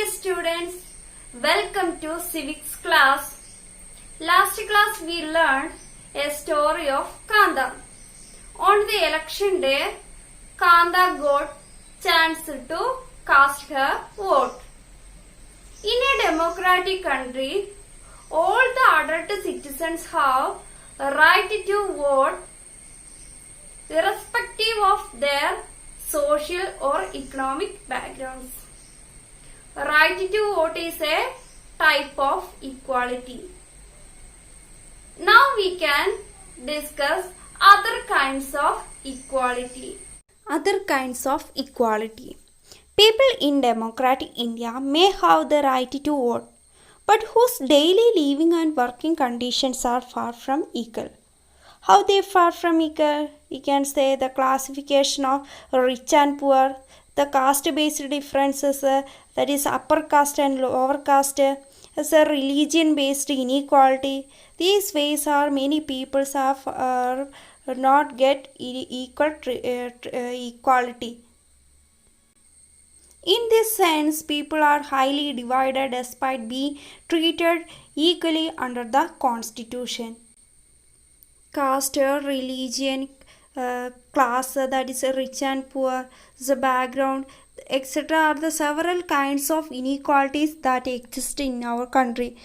Dear students, welcome to civics class. Last class we learned a story of Kanda. On the election day, Kanda got chance to cast her vote. In a democratic country, all the adult citizens have a right to vote irrespective of their social or economic backgrounds. Right to vote is a type of equality. Now we can discuss other kinds of equality. Other kinds of equality. People in democratic India may have the right to vote, but whose daily living and working conditions are far from equal. How they far from equal? We can say the classification of rich and poor, the caste-based differences, that is upper caste and lower caste, as a religion-based inequality. These ways are many peoples are not get equality. In this sense, people are highly divided despite being treated equally under the constitution. Caste, religion, class, that is rich and poor, the background, etc. are the several kinds of inequalities that exist in our country.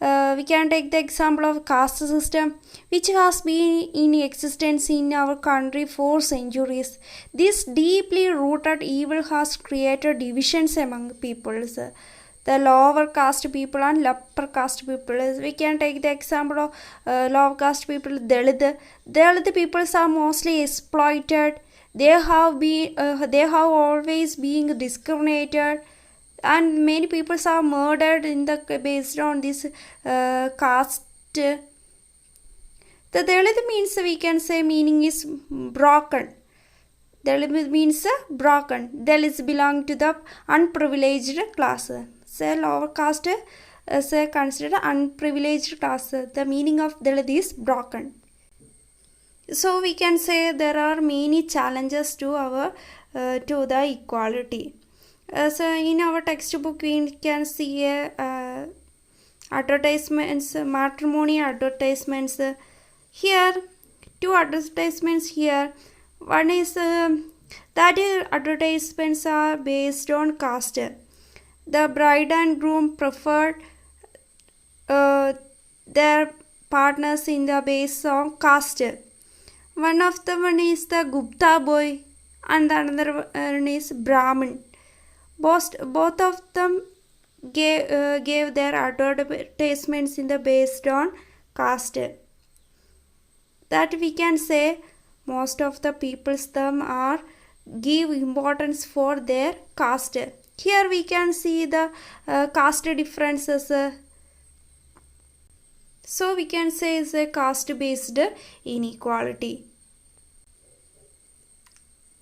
We can take the example of caste system, which has been in existence in our country for centuries. This deeply rooted evil has created divisions among peoples. The lower caste people and upper caste people. We can take the example of lower caste people, Dalit. Dalit peoples are mostly exploited. They have always been discriminated, and many people are murdered based on this caste. The Dalit means, we can say, meaning is broken. Dalit means broken. Dalits belong to the unprivileged class. Say lower caste is considered unprivileged class. The meaning of Dalit is broken. So we can say there are many challenges to the equality. So in our textbook we can see advertisements, matrimony advertisements. Here two advertisements here. One is that advertisements are based on caste. The bride and groom preferred their partners in the base of caste. One of them is the Gupta boy and the another one is Brahmin. Both of them gave their advertisements in the based on caste. That we can say most of the peoples them are give importance for their caste. Here we can see the caste differences. So we can say it's a caste based inequality.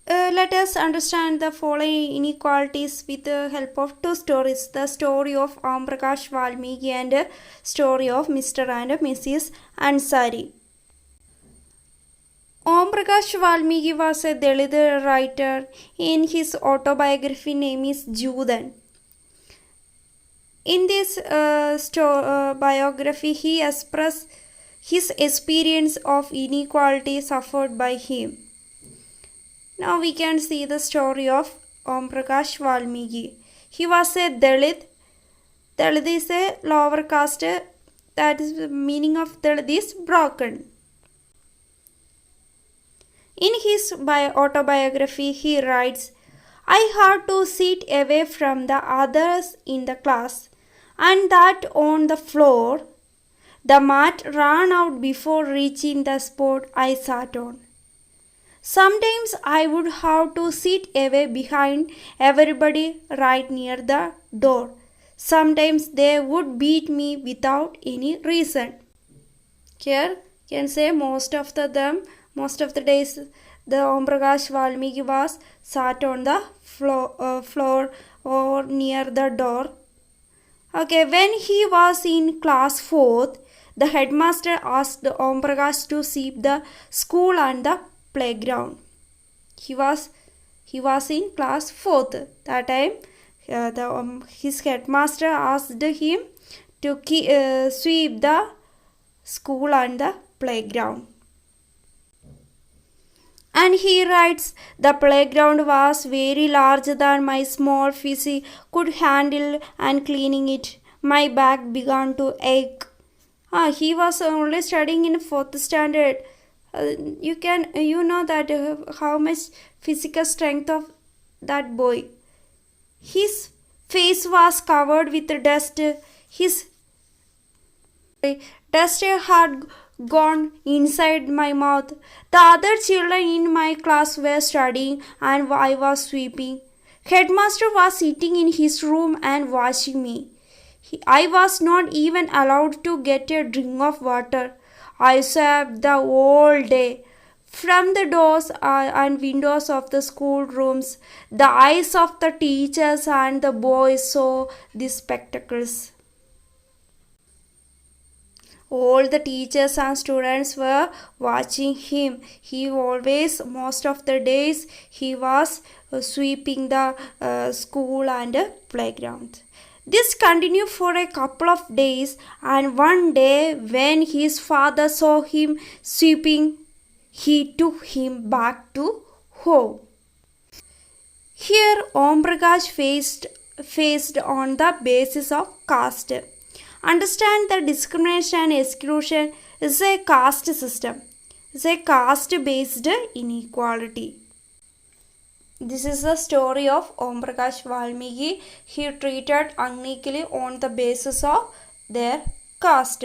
Let us understand the following inequalities with the help of two stories. The story of Prakash Valmiki and story of Mr. and Mrs. Ansari. Prakash Valmiki was a Dalit writer. In his autobiography name is Judan. In this biography, he expressed his experience of inequality suffered by him. Now we can see the story of Prakash Valmiki. He was a Dalit. Dalit is a lower caste. That is the meaning of Dalit is broken. In his autobiography, he writes, I had to sit away from the others in the class, and that on the floor, the mat ran out before reaching the spot I sat on. Sometimes I would have to sit away behind everybody right near the door. Sometimes they would beat me without any reason. Here you can say most of the days the Prakash Valmiki was sat on the floor or near the door. Okay, when he was in class 4th, the headmaster asked Prakash to sweep the school and the playground. He was in class 4th. That time his headmaster asked him to sweep the school and the playground. And he writes, the playground was very large than my small fist could handle, and cleaning it, my back began to ache. He was only studying in 4th standard. You know that how much physical strength of that boy. His face was covered with dust. His dust had gone inside my mouth. The other children in my class were studying and I was sweeping. Headmaster was sitting in his room and watching me. I was not even allowed to get a drink of water. I swept the whole day. From the doors and windows of the schoolrooms, the eyes of the teachers and the boys saw these spectacles. All the teachers and students were watching him. He always, most of the days, he was sweeping the school and playground. This continued for a couple of days, and one day when his father saw him sweeping, he took him back to home. Here Om Prakash faced on the basis of caste. Understand that discrimination and exclusion is a caste system. It's a caste-based inequality. This is the story of Om Prakash Valmiki. He treated unequally on the basis of their caste.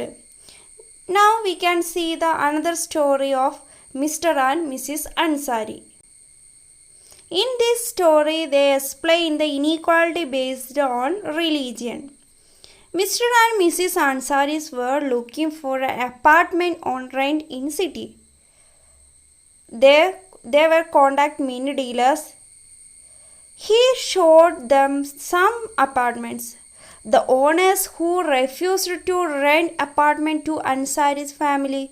Now we can see the another story of Mr. and Mrs. Ansari. In this story, they explain the inequality based on religion. Mr. and Mrs. Ansari were looking for an apartment on rent in city. They were contact many dealers. He showed them some apartments. The owners who refused to rent apartment to Ansari's family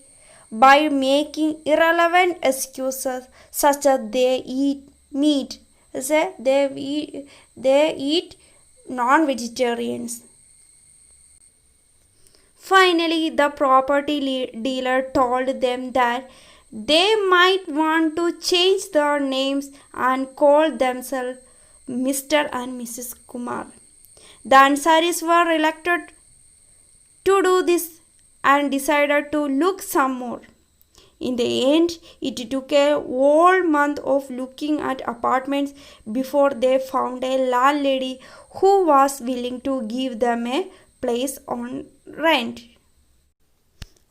by making irrelevant excuses such as they eat meat, they eat non-vegetarians. Finally, the property dealer told them that they might want to change their names and call themselves Mr. and Mrs. Kumar. The Ansaris were reluctant to do this and decided to look some more. In the end, it took a whole month of looking at apartments before they found a landlady who was willing to give them a place on rent.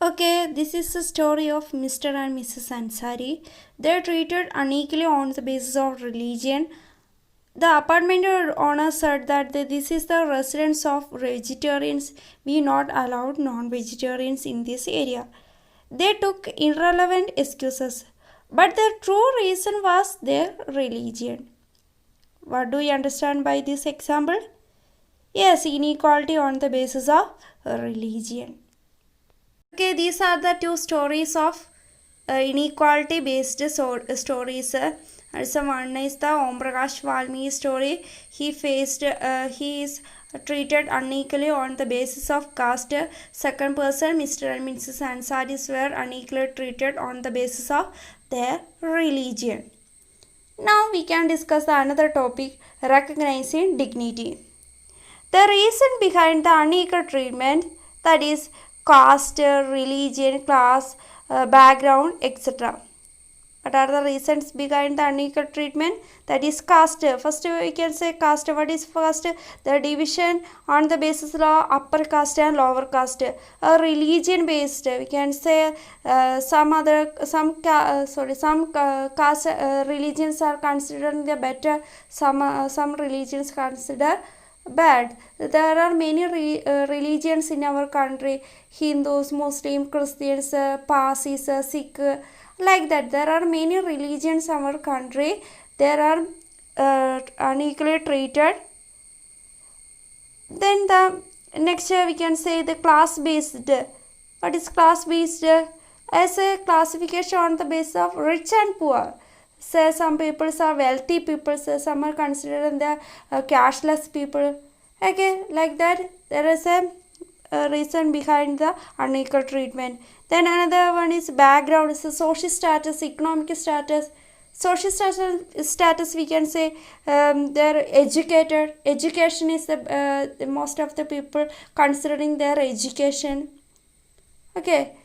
Okay, this is the story of Mr. and Mrs. Ansari. They are treated unequally on the basis of religion. The apartment owner said that this is the residence of vegetarians. We not allowed non-vegetarians in this area. They took irrelevant excuses, but the true reason was their religion. What do you understand by this example? Yes, inequality on the basis of religion. Okay, these are the two stories of inequality based stories. Also, one is the Om Prakash Valmiki story. He is treated unequally on the basis of caste. Second person, Mr. and Mrs. Ansari were unequally treated on the basis of their religion. Now we can discuss another topic, recognizing dignity. The reason behind the unequal treatment, that is caste, religion, class, background, etc. What are the reasons behind the unequal treatment? That is caste. First we can say caste. What is caste? The division on the basis of upper caste and lower caste. Religion based. We can say some caste religions are considered the better. Some religions consider bad. There are many religions in our country: Hindus, Muslims, Christians, Parsis, Sikh, like that. There are many religions in our country. There are unequally treated. Then the next we can say the class based. What is class based? As a classification on the basis of rich and poor. Say some people are wealthy people, say some are considered the cashless people. Okay, like that there is a reason behind the unequal treatment. Then another one is background, is the social status, economic status. Social status we can say they're educated. Education is the most of the people considering their education. Okay,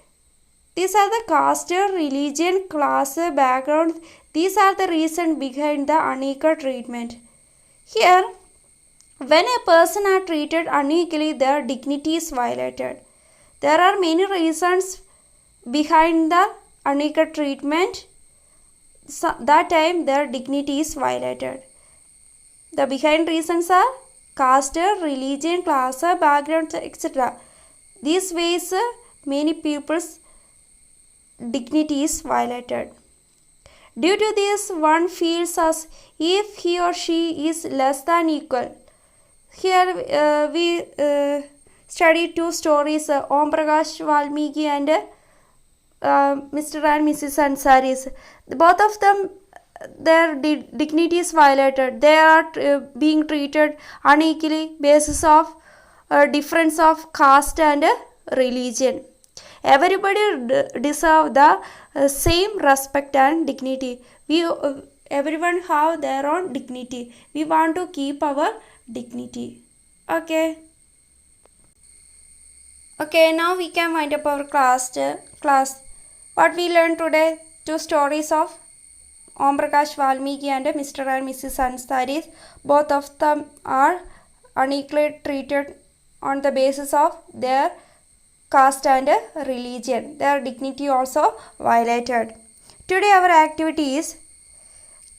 these are the caste, religion, class, background. These are the reason behind the unequal treatment. Here, when a person are treated unequally, their dignity is violated. There are many reasons behind the unequal treatment. So, that time their dignity is violated. The behind reasons are caste, religion, class, background, etc. These ways many people's dignity is violated. Due to this, one feels as if he or she is less than equal. Here we study two stories, Om Prakash Valmiki and Mr. and Mrs. Ansari. Both of them, their dignity is violated. They are being treated unequally basis of difference of caste and religion. Everybody deserve the same respect and dignity. Everyone have their own dignity. We want to keep our dignity. Okay. Okay, now we can wind up our class. What we learned today, two stories of Om Prakash Valmiki and Mr. and Mrs. Ansari. Both of them are unequally treated on the basis of their caste and religion. Their dignity also violated. Today our activity is,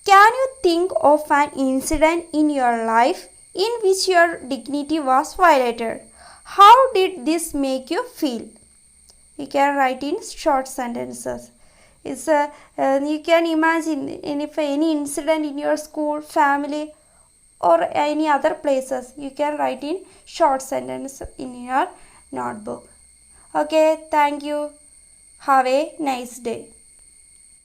can you think of an incident in your life in which your dignity was violated? How did this make you feel? You can write in short sentences. You can imagine if any incident in your school, family or any other places. You can write in short sentence in your notebook. Okay, thank you. Have a nice day.